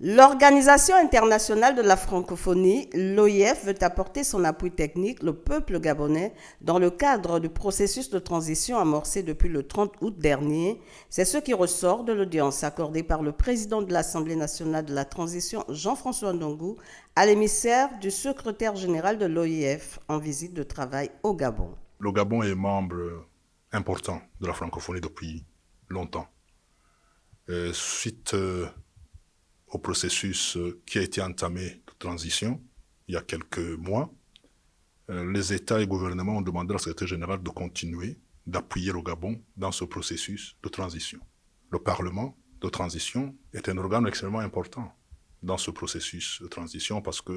L'Organisation internationale de la francophonie, l'OIF, veut apporter son appui technique au peuple gabonais dans le cadre du processus de transition amorcé depuis le 30 août dernier. C'est ce qui ressort de l'audience accordée par le président de l'Assemblée nationale de la transition, Jean-François Ndongou, à l'émissaire du secrétaire général de l'OIF en visite de travail au Gabon. Le Gabon est membre important de la francophonie depuis longtemps. Suite au processus qui a été entamé de transition il y a quelques mois, les États et gouvernements ont demandé à la secrétaire générale de continuer d'appuyer le Gabon dans ce processus de transition. Le Parlement de transition est un organe extrêmement important dans ce processus de transition parce que,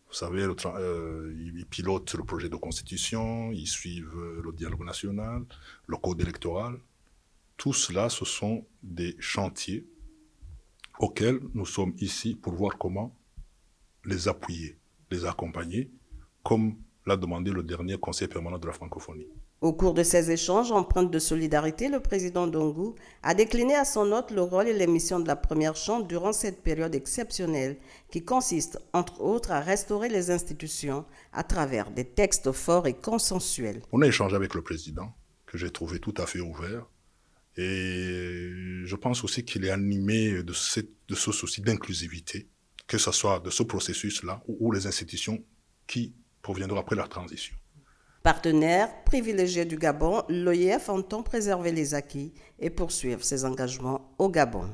vous savez, ils pilotent le projet de constitution, ils suivent le dialogue national, le code électoral. Tout cela, ce sont des chantiers auxquels nous sommes ici pour voir comment les appuyer, les accompagner, comme l'a demandé le dernier Conseil permanent de la francophonie. Au cours de ces échanges empreintes de solidarité, le président Ndongou a décliné à son hôte le rôle et les missions de la première chambre durant cette période exceptionnelle qui consiste, entre autres, à restaurer les institutions à travers des textes forts et consensuels. On a échangé avec le président, que j'ai trouvé tout à fait ouvert, et je pense aussi qu'il est animé de ce souci d'inclusivité, que ce soit de ce processus-là ou les institutions qui proviendront après la transition. Partenaire privilégié du Gabon, l'OIF entend préserver les acquis et poursuivre ses engagements au Gabon.